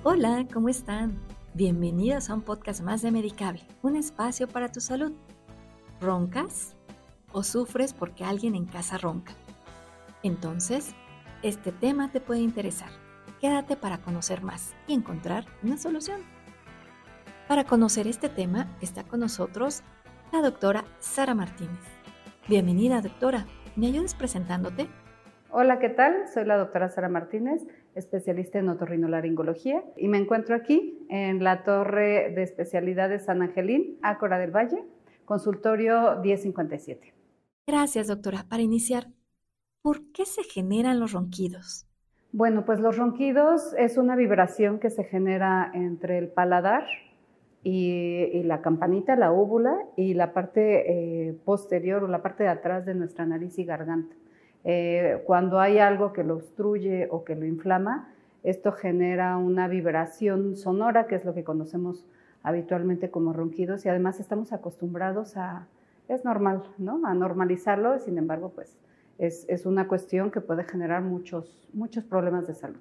Hola, ¿cómo están? Bienvenidos a un podcast más de Medicable, un espacio para tu salud. ¿Roncas? ¿O sufres porque alguien en casa ronca? Entonces, este tema te puede interesar. Quédate para conocer más y encontrar una solución. Para conocer este tema está con nosotros la doctora Sara Martínez. Bienvenida, doctora. ¿Me ayudas presentándote? Hola, ¿qué tal? Soy la doctora Sara Martínez, especialista en otorrinolaringología, y me encuentro aquí en la Torre de Especialidades San Angelín, Ácora del Valle, consultorio 1057. Gracias, doctora. Para iniciar, ¿por qué se generan los ronquidos? Bueno, pues los ronquidos es una vibración que se genera entre el paladar y la campanita, la úvula, y la parte posterior o la parte de atrás de nuestra nariz y garganta. Cuando hay algo que lo obstruye o que lo inflama, esto genera una vibración sonora, que es lo que conocemos habitualmente como ronquidos, y además estamos acostumbrados es normal, ¿no? A normalizarlo, sin embargo, pues es una cuestión que puede generar muchos problemas de salud.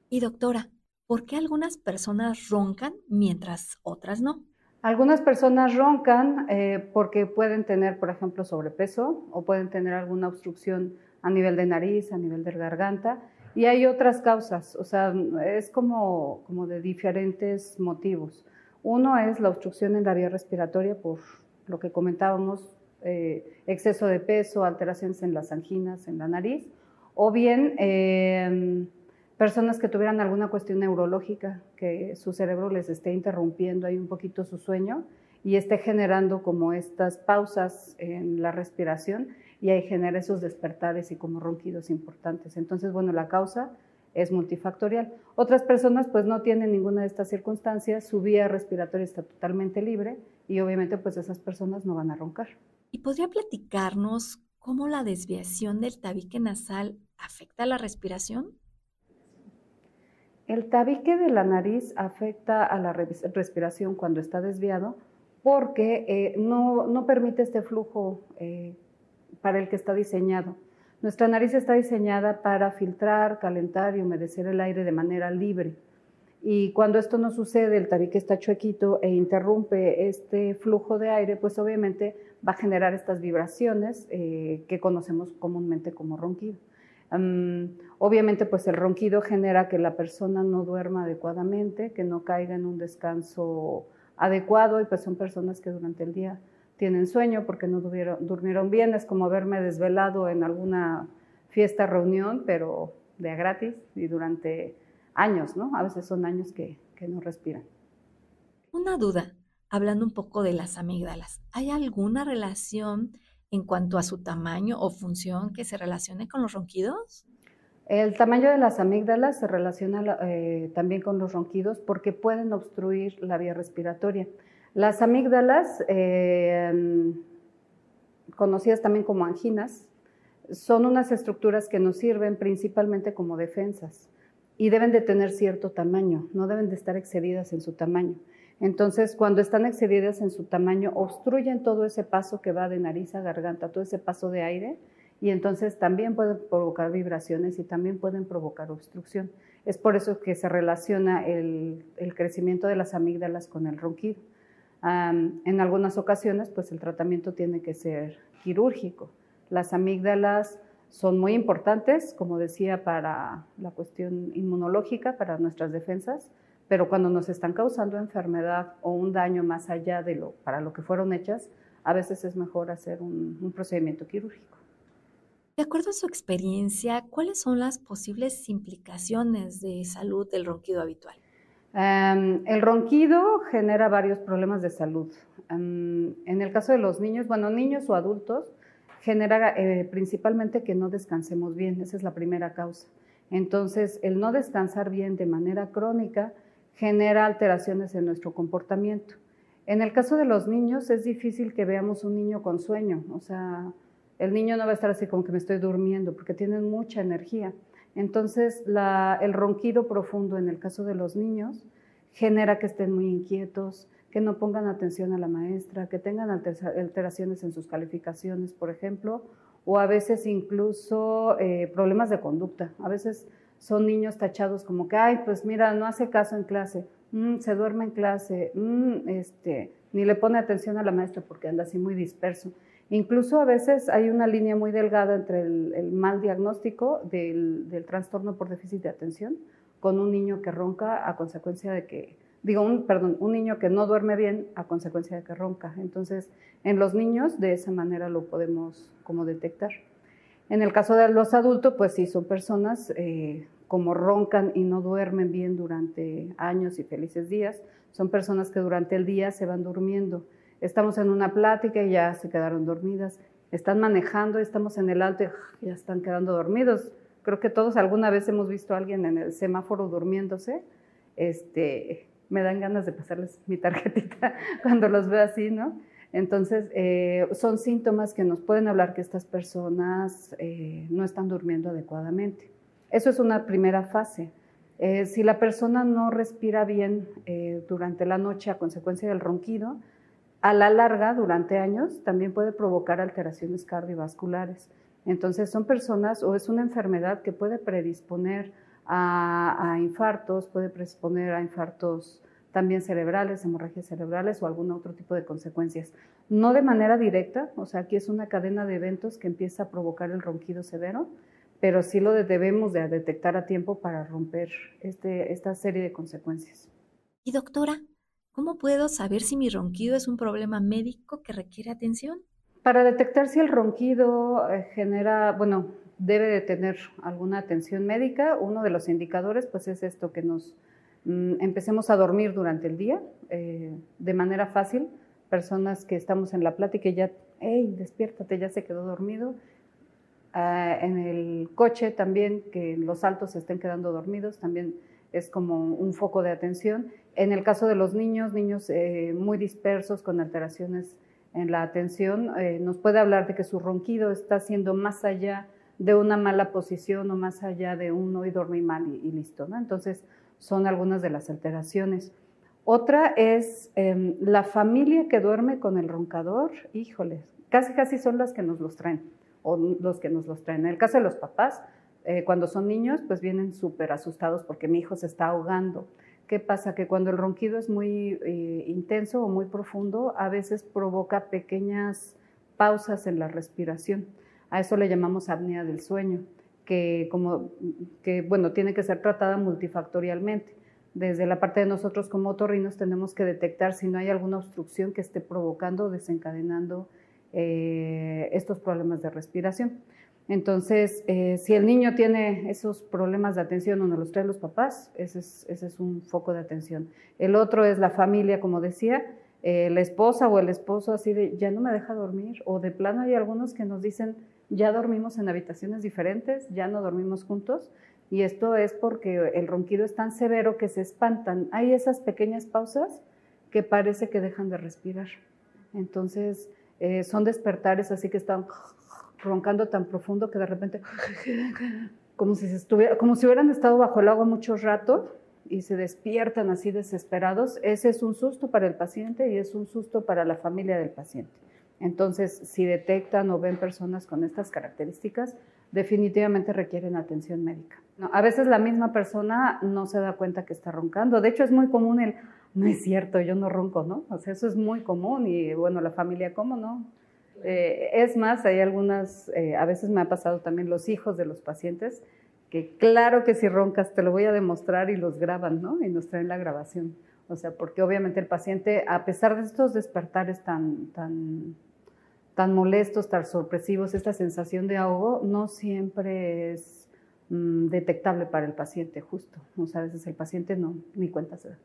Y doctora, ¿por qué algunas personas roncan mientras otras no? Algunas personas roncan porque pueden tener, por ejemplo, sobrepeso o pueden tener alguna obstrucción a nivel de nariz, a nivel de garganta, y hay otras causas, o sea, es como de diferentes motivos. Uno es la obstrucción en la vía respiratoria por lo que comentábamos, exceso de peso, alteraciones en las anginas, en la nariz, o bien personas que tuvieran alguna cuestión neurológica, que su cerebro les esté interrumpiendo ahí un poquito su sueño y esté generando como estas pausas en la respiración y ahí genera esos despertares y como ronquidos importantes. Entonces, bueno, la causa es multifactorial. Otras personas pues no tienen ninguna de estas circunstancias, su vía respiratoria está totalmente libre y obviamente pues esas personas no van a roncar. ¿Y podría platicarnos cómo la desviación del tabique nasal afecta la respiración? El tabique de la nariz afecta a la respiración cuando está desviado porque no permite este flujo para el que está diseñado. Nuestra nariz está diseñada para filtrar, calentar y humedecer el aire de manera libre. Y cuando esto no sucede, el tabique está chuequito e interrumpe este flujo de aire, pues obviamente va a generar estas vibraciones que conocemos comúnmente como ronquido. Obviamente pues el ronquido genera que la persona no duerma adecuadamente, que no caiga en un descanso adecuado, y pues son personas que durante el día tienen sueño porque no durmieron bien. Es como haberme desvelado en alguna fiesta, reunión, pero de a gratis y durante años, ¿no? A veces son años que no respiran. Una duda, hablando un poco de las amígdalas, ¿hay alguna relación en cuanto a su tamaño o función que se relacione con los ronquidos? El tamaño de las amígdalas se relaciona también con los ronquidos porque pueden obstruir la vía respiratoria. Las amígdalas, conocidas también como anginas, son unas estructuras que nos sirven principalmente como defensas y deben de tener cierto tamaño, no deben de estar excedidas en su tamaño. Entonces, cuando están excedidas en su tamaño, obstruyen todo ese paso que va de nariz a garganta, todo ese paso de aire, y entonces también pueden provocar vibraciones y también pueden provocar obstrucción. Es por eso que se relaciona el crecimiento de las amígdalas con el ronquido. En algunas ocasiones, pues el tratamiento tiene que ser quirúrgico. Las amígdalas son muy importantes, como decía, para la cuestión inmunológica, para nuestras defensas, pero cuando nos están causando enfermedad o un daño más allá de para lo que fueron hechas, a veces es mejor hacer un procedimiento quirúrgico. De acuerdo a su experiencia, ¿cuáles son las posibles implicaciones de salud del ronquido habitual? El ronquido genera varios problemas de salud. En el caso de los niños, bueno, niños o adultos, genera principalmente que no descansemos bien, esa es la primera causa. Entonces, el no descansar bien de manera crónica genera alteraciones en nuestro comportamiento. En el caso de los niños, es difícil que veamos un niño con sueño, o sea, el niño no va a estar así como que me estoy durmiendo, porque tienen mucha energía. Entonces, el ronquido profundo en el caso de los niños genera que estén muy inquietos, que no pongan atención a la maestra, que tengan alteraciones en sus calificaciones, por ejemplo, o a veces incluso problemas de conducta. A veces son niños tachados como que, ay, pues mira, no hace caso en clase, se duerme en clase, ni le pone atención a la maestra porque anda así muy disperso. Incluso a veces hay una línea muy delgada entre el mal diagnóstico del trastorno por déficit de atención con un niño que ronca a consecuencia de que, un niño que no duerme bien a consecuencia de que ronca. Entonces, en los niños de esa manera lo podemos como detectar. En el caso de los adultos, pues sí, son personas como roncan y no duermen bien durante años y felices días, son personas que durante el día se van durmiendo. Estamos en una plática y ya se quedaron dormidas. Están manejando, estamos en el alto y ya están quedando dormidos. Creo que todos alguna vez hemos visto a alguien en el semáforo durmiéndose. Me dan ganas de pasarles mi tarjetita cuando los veo así, ¿no? Entonces, son síntomas que nos pueden hablar que estas personas no están durmiendo adecuadamente. Eso es una primera fase. Si la persona no respira bien durante la noche a consecuencia del ronquido, a la larga, durante años, también puede provocar alteraciones cardiovasculares. Entonces, son personas o es una enfermedad que puede predisponer a infartos, puede predisponer a infartos también cerebrales, hemorragias cerebrales o algún otro tipo de consecuencias. No de manera directa, o sea, aquí es una cadena de eventos que empieza a provocar el ronquido severo, pero sí lo debemos de detectar a tiempo para romper esta serie de consecuencias. Y doctora, ¿cómo puedo saber si mi ronquido es un problema médico que requiere atención? Para detectar si el ronquido debe de tener alguna atención médica, uno de los indicadores pues es esto, que nos empecemos a dormir durante el día de manera fácil. Personas que estamos en la plática y ya, hey, despiértate, ya se quedó dormido. En el coche también, que los altos se estén quedando dormidos, también es como un foco de atención. En el caso de los niños muy dispersos con alteraciones en la atención, nos puede hablar de que su ronquido está siendo más allá de una mala posición o más allá de un hoy dormí mal y listo, ¿no? Entonces, son algunas de las alteraciones. Otra es la familia que duerme con el roncador, híjoles, casi son las que nos los traen, o los que nos los traen. En el caso de los papás, cuando son niños, pues vienen súper asustados porque mi hijo se está ahogando. ¿Qué pasa? Que cuando el ronquido es muy intenso o muy profundo, a veces provoca pequeñas pausas en la respiración. A eso le llamamos apnea del sueño, que tiene que ser tratada multifactorialmente. Desde la parte de nosotros como otorrinos tenemos que detectar si no hay alguna obstrucción que esté provocando o desencadenando estos problemas de respiración. Entonces, si el niño tiene esos problemas de atención o nos los traen los papás, ese es un foco de atención. El otro es la familia, como decía, la esposa o el esposo así de, ya no me deja dormir, o de plano hay algunos que nos dicen, ya dormimos en habitaciones diferentes, ya no dormimos juntos, y esto es porque el ronquido es tan severo que se espantan. Hay esas pequeñas pausas que parece que dejan de respirar. Entonces, son despertares así que están roncando tan profundo que de repente, como si hubieran estado bajo el agua mucho rato y se despiertan así desesperados. Ese es un susto para el paciente y es un susto para la familia del paciente. Entonces, si detectan o ven personas con estas características, definitivamente requieren atención médica. No, a veces la misma persona no se da cuenta que está roncando. De hecho, es muy común no es cierto, yo no ronco, ¿no? O sea, eso es muy común y bueno, la familia, ¿cómo no? Es más, hay algunas, a veces me ha pasado también los hijos de los pacientes, que claro que si roncas te lo voy a demostrar y los graban, ¿no? Y nos traen la grabación. O sea, porque obviamente el paciente, a pesar de estos despertares tan molestos, tan sorpresivos, esta sensación de ahogo no siempre es detectable para el paciente justo. O sea, a veces el paciente ni cuenta se da.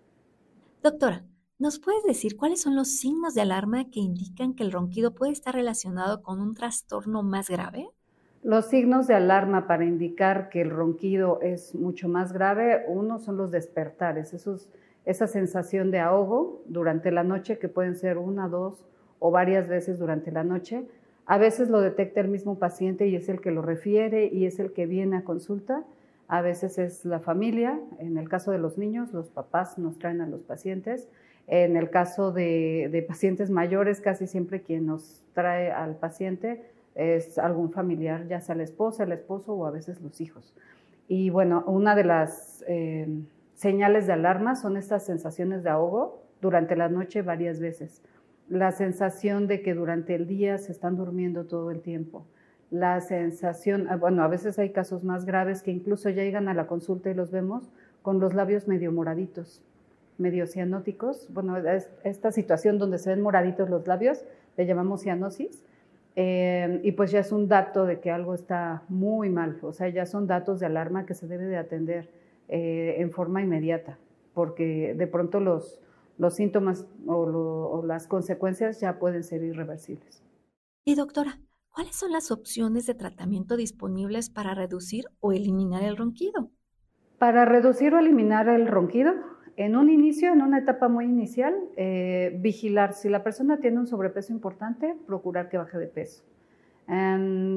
Doctora, ¿nos puedes decir cuáles son los signos de alarma que indican que el ronquido puede estar relacionado con un trastorno más grave? Los signos de alarma para indicar que el ronquido es mucho más grave, uno son los despertares, esa sensación de ahogo durante la noche, que pueden ser una, dos o varias veces durante la noche. A veces lo detecta el mismo paciente y es el que lo refiere y es el que viene a consulta. A veces es la familia, en el caso de los niños, los papás nos traen a los pacientes. En el caso de pacientes mayores, casi siempre quien nos trae al paciente es algún familiar, ya sea la esposa, el esposo o a veces los hijos. Y bueno, una de las señales de alarma son estas sensaciones de ahogo durante la noche varias veces. La sensación de que durante el día se están durmiendo todo el tiempo. La sensación, bueno, a veces hay casos más graves que incluso llegan a la consulta y los vemos con los labios medio moraditos, medio cianóticos. Bueno, esta situación donde se ven moraditos los labios le llamamos cianosis. Y pues ya es un dato de que algo está muy mal, o sea, ya son datos de alarma que se debe de atender en forma inmediata, porque de pronto los síntomas o las consecuencias ya pueden ser irreversibles. Y doctora, ¿cuáles son las opciones de tratamiento disponibles para reducir o eliminar el ronquido? Para reducir o eliminar el ronquido, en un inicio, en una etapa muy inicial, vigilar si la persona tiene un sobrepeso importante, procurar que baje de peso.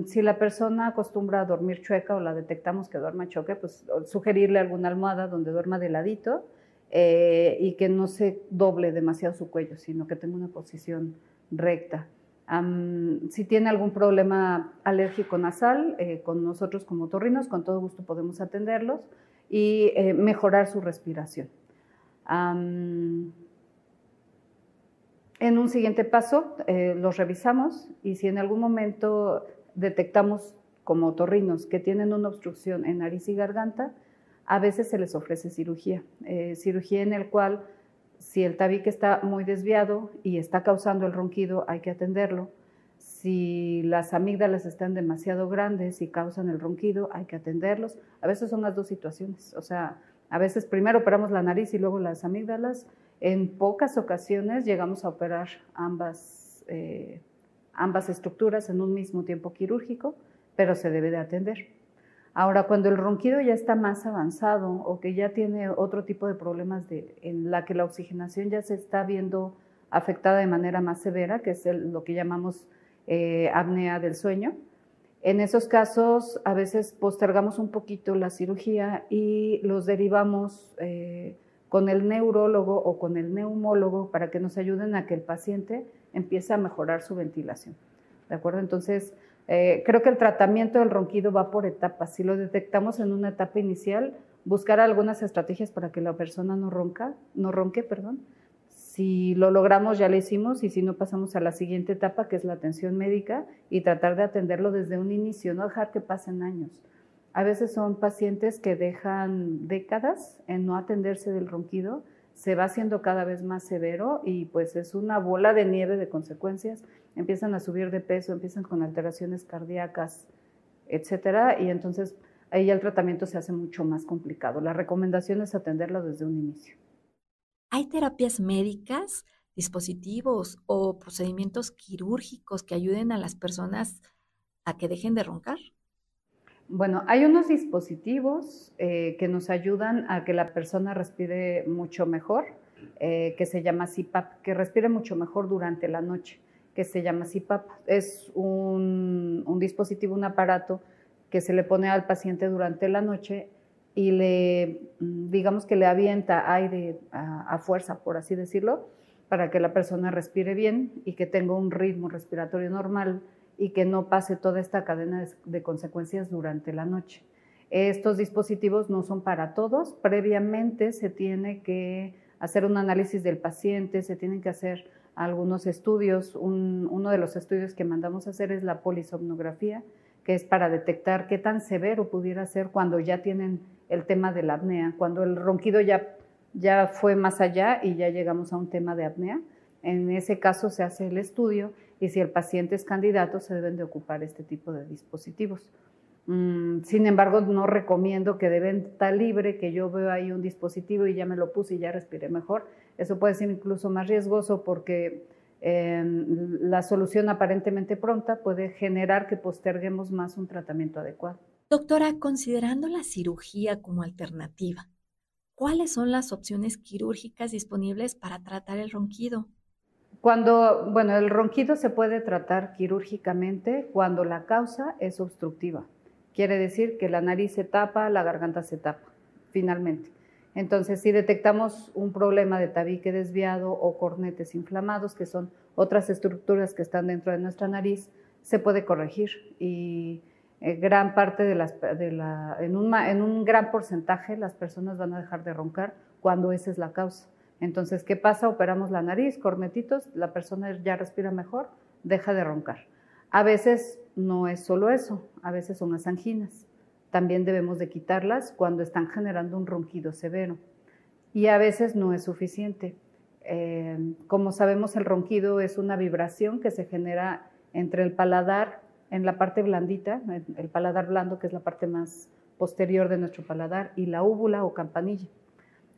Si la persona acostumbra a dormir chueca o la detectamos que duerma chueca, pues sugerirle alguna almohada donde duerma de ladito y que no se doble demasiado su cuello, sino que tenga una posición recta. Si tiene algún problema alérgico nasal, con nosotros como otorrinos, con todo gusto podemos atenderlos y mejorar su respiración. En un siguiente paso, los revisamos y si en algún momento detectamos como otorrinos que tienen una obstrucción en nariz y garganta, a veces se les ofrece cirugía. Cirugía en el cual, si el tabique está muy desviado y está causando el ronquido, hay que atenderlo. Si las amígdalas están demasiado grandes y causan el ronquido, hay que atenderlos. A veces son las dos situaciones. O sea, a veces primero operamos la nariz y luego las amígdalas. En pocas ocasiones llegamos a operar ambas estructuras en un mismo tiempo quirúrgico, pero se debe de atender. Ahora, cuando el ronquido ya está más avanzado o que ya tiene otro tipo de problemas en la que la oxigenación ya se está viendo afectada de manera más severa, que es lo que llamamos apnea del sueño, en esos casos a veces postergamos un poquito la cirugía y los derivamos con el neurólogo o con el neumólogo para que nos ayuden a que el paciente empiece a mejorar su ventilación. ¿De acuerdo? Entonces, creo que el tratamiento del ronquido va por etapas. Si lo detectamos en una etapa inicial, buscar algunas estrategias para que la persona no ronque. Si lo logramos, ya lo hicimos, y si no, pasamos a la siguiente etapa, que es la atención médica, y tratar de atenderlo desde un inicio, no dejar que pasen años. A veces son pacientes que dejan décadas en no atenderse del ronquido, se va haciendo cada vez más severo y pues es una bola de nieve de consecuencias. Empiezan a subir de peso, empiezan con alteraciones cardíacas, etcétera, y entonces ahí ya el tratamiento se hace mucho más complicado. La recomendación es atenderlo desde un inicio. ¿Hay terapias médicas, dispositivos o procedimientos quirúrgicos que ayuden a las personas a que dejen de roncar? Bueno, hay unos dispositivos que nos ayudan a que la persona respire mucho mejor, que se llama CPAP, que respire mucho mejor durante la noche, que se llama CPAP. Es un dispositivo, un aparato que se le pone al paciente durante la noche y digamos que le avienta aire a fuerza, por así decirlo, para que la persona respire bien y que tenga un ritmo respiratorio normal y que no pase toda esta cadena de consecuencias durante la noche. Estos dispositivos no son para todos. Previamente se tiene que hacer un análisis del paciente, se tienen que hacer algunos estudios. Uno de los estudios que mandamos a hacer es la polisomnografía, que es para detectar qué tan severo pudiera ser cuando ya tienen el tema de la apnea, cuando el ronquido ya fue más allá y ya llegamos a un tema de apnea. En ese caso se hace el estudio y si el paciente es candidato se deben de ocupar este tipo de dispositivos. Sin embargo, no recomiendo que de venta libre, que yo veo ahí un dispositivo y ya me lo puse y ya respiré mejor. Eso puede ser incluso más riesgoso porque la solución aparentemente pronta puede generar que posterguemos más un tratamiento adecuado. Doctora, considerando la cirugía como alternativa, ¿cuáles son las opciones quirúrgicas disponibles para tratar el ronquido? Bueno, el ronquido se puede tratar quirúrgicamente cuando la causa es obstructiva. Quiere decir que la nariz se tapa, la garganta se tapa, finalmente. Entonces, si detectamos un problema de tabique desviado o cornetes inflamados, que son otras estructuras que están dentro de nuestra nariz, se puede corregir y gran parte en un gran porcentaje las personas van a dejar de roncar cuando esa es la causa. Entonces, ¿qué pasa? Operamos la nariz, cornetitos, la persona ya respira mejor, deja de roncar. A veces no es solo eso, a veces son las anginas. También debemos de quitarlas cuando están generando un ronquido severo. Y a veces no es suficiente. Como sabemos, el ronquido es una vibración que se genera entre el paladar, en la parte blandita, el paladar blando, que es la parte más posterior de nuestro paladar, y la úvula o campanilla.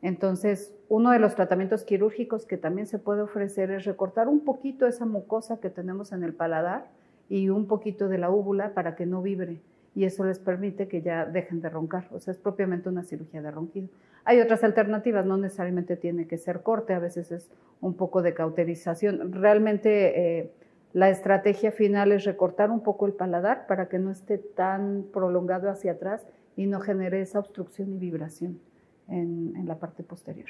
Entonces, uno de los tratamientos quirúrgicos que también se puede ofrecer es recortar un poquito esa mucosa que tenemos en el paladar y un poquito de la úvula para que no vibre, y eso les permite que ya dejen de roncar. O sea, es propiamente una cirugía de ronquido. Hay otras alternativas, no necesariamente tiene que ser corte, a veces es un poco de cauterización. Realmente la estrategia final es recortar un poco el paladar para que no esté tan prolongado hacia atrás y no genere esa obstrucción y vibración en la parte posterior.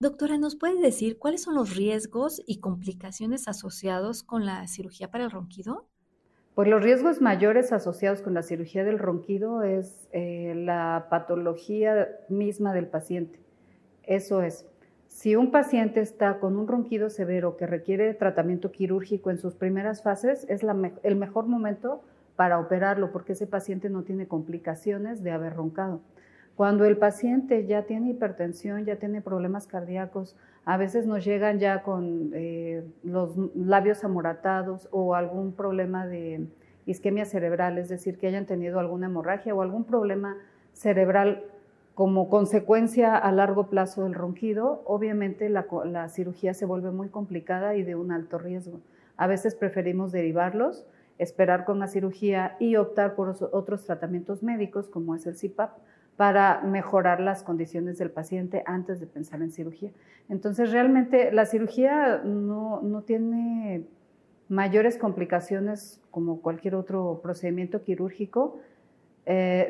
Doctora, ¿nos puede decir cuáles son los riesgos y complicaciones asociados con la cirugía para el ronquido? Pues los riesgos mayores asociados con la cirugía del ronquido es la patología misma del paciente. Eso es, si un paciente está con un ronquido severo que requiere tratamiento quirúrgico en sus primeras fases, es el mejor momento para operarlo porque ese paciente no tiene complicaciones de haber roncado. Cuando el paciente ya tiene hipertensión, ya tiene problemas cardíacos, a veces nos llegan ya con los labios amoratados o algún problema de isquemia cerebral, es decir, que hayan tenido alguna hemorragia o algún problema cerebral como consecuencia a largo plazo del ronquido. Obviamente la cirugía se vuelve muy complicada y de un alto riesgo. A veces preferimos derivarlos, esperar con la cirugía y optar por otros tratamientos médicos como es el CPAP, para mejorar las condiciones del paciente antes de pensar en cirugía. Entonces, realmente la cirugía no tiene mayores complicaciones como cualquier otro procedimiento quirúrgico,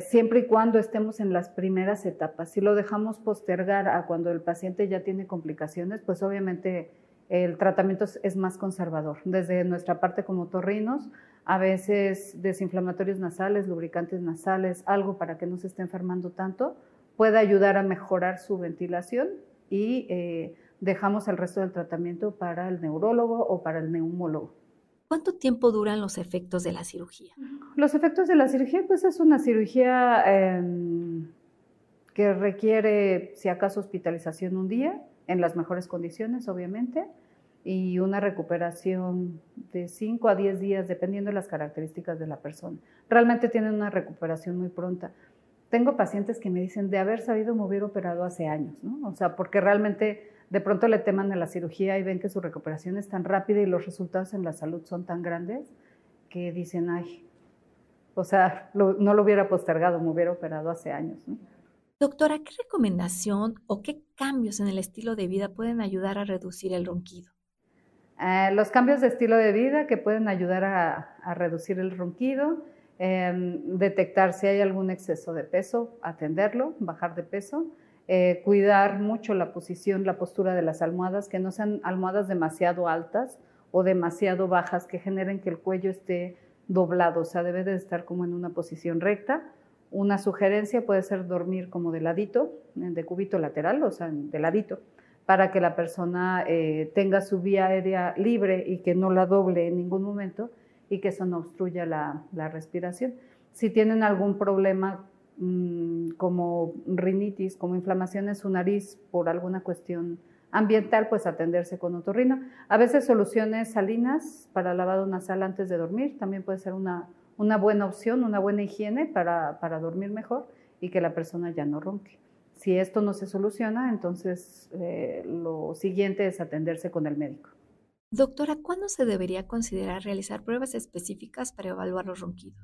siempre y cuando estemos en las primeras etapas. Si lo dejamos postergar a cuando el paciente ya tiene complicaciones, pues obviamente el tratamiento es más conservador. Desde nuestra parte como otorrinos, a veces desinflamatorios nasales, lubricantes nasales, algo para que no se esté enfermando tanto, puede ayudar a mejorar su ventilación y dejamos el resto del tratamiento para el neurólogo o para el neumólogo. ¿Cuánto tiempo duran los efectos de la cirugía? Los efectos de la cirugía, pues es una cirugía que requiere, si acaso, hospitalización un día, en las mejores condiciones, obviamente, y una recuperación de 5 a 10 días, dependiendo de las características de la persona. Realmente tienen una recuperación muy pronta. Tengo pacientes que me dicen, de haber sabido me hubiera operado hace años, ¿no? O sea, porque realmente de pronto le teman a la cirugía y ven que su recuperación es tan rápida y los resultados en la salud son tan grandes que dicen, ay, o sea, no lo hubiera postergado, me hubiera operado hace años, ¿no? Doctora, ¿qué recomendación o qué cambios en el estilo de vida pueden ayudar a reducir el ronquido? Los cambios de estilo de vida que pueden ayudar a reducir el ronquido, detectar si hay algún exceso de peso, atenderlo, bajar de peso, cuidar mucho la posición, la postura de las almohadas, que no sean almohadas demasiado altas o demasiado bajas que generen que el cuello esté doblado, o sea, debe de estar como en una posición recta. Una sugerencia puede ser dormir como de ladito, de cúbito lateral, o sea, de ladito, para que la persona tenga su vía aérea libre y que no la doble en ningún momento y que eso no obstruya la respiración. Si tienen algún problema como rinitis, como inflamación en su nariz por alguna cuestión ambiental, pues atenderse con otorrino. A veces soluciones salinas para lavado nasal antes de dormir también puede ser una buena opción, una buena higiene para dormir mejor y que la persona ya no ronque. Si esto no se soluciona, entonces lo siguiente es atenderse con el médico. Doctora, ¿cuándo se debería considerar realizar pruebas específicas para evaluar los ronquidos?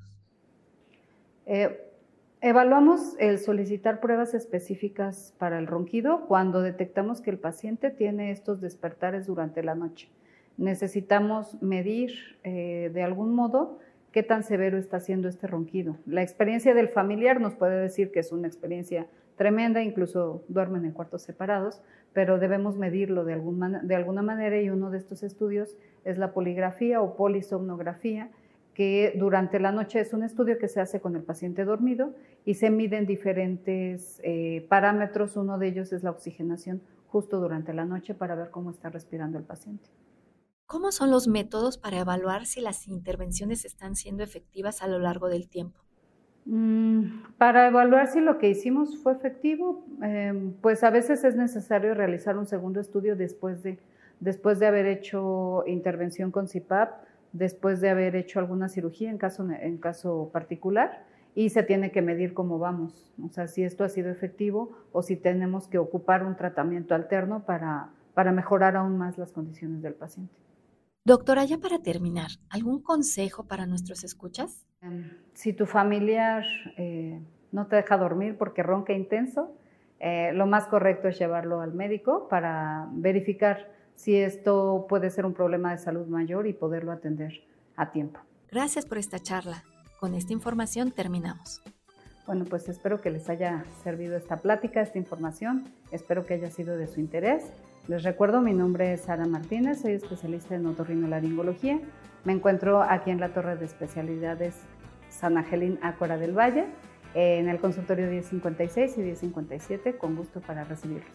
Evaluamos el solicitar pruebas específicas para el ronquido cuando detectamos que el paciente tiene estos despertares durante la noche. Necesitamos medir de algún modo qué tan severo está siendo este ronquido. La experiencia del familiar nos puede decir que es una experiencia tremenda, incluso duermen en cuartos separados, pero debemos medirlo de alguna manera y uno de estos estudios es la poligrafía o polisomnografía, que durante la noche es un estudio que se hace con el paciente dormido y se miden diferentes parámetros. Uno de ellos es la oxigenación justo durante la noche para ver cómo está respirando el paciente. ¿Cómo son los métodos para evaluar si las intervenciones están siendo efectivas a lo largo del tiempo? Para evaluar si lo que hicimos fue efectivo, pues a veces es necesario realizar un segundo estudio después de haber hecho intervención con CPAP, después de haber hecho alguna cirugía en caso particular, y se tiene que medir cómo vamos, o sea, si esto ha sido efectivo o si tenemos que ocupar un tratamiento alterno para mejorar aún más las condiciones del paciente. Doctora, ya para terminar, ¿algún consejo para nuestros escuchas? Si tu familiar no te deja dormir porque ronca intenso, lo más correcto es llevarlo al médico para verificar si esto puede ser un problema de salud mayor y poderlo atender a tiempo. Gracias por esta charla. Con esta información terminamos. Bueno, pues espero que les haya servido esta plática, esta información. Espero que haya sido de su interés. Les recuerdo, mi nombre es Sara Martínez, soy especialista en otorrinolaringología. Me encuentro aquí en la Torre de Especialidades San Angelín Ácora del Valle, en el consultorio 1056 y 1057, con gusto para recibirlos.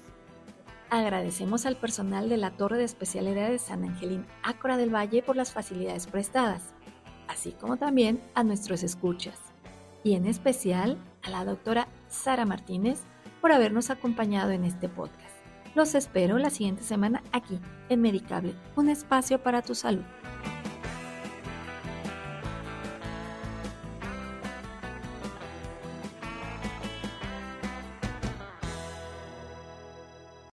Agradecemos al personal de la Torre de Especialidades San Angelín Ácora del Valle por las facilidades prestadas, así como también a nuestros escuchas, y en especial a la doctora Sara Martínez por habernos acompañado en este podcast. Los espero la siguiente semana aquí en Medicable, un espacio para tu salud.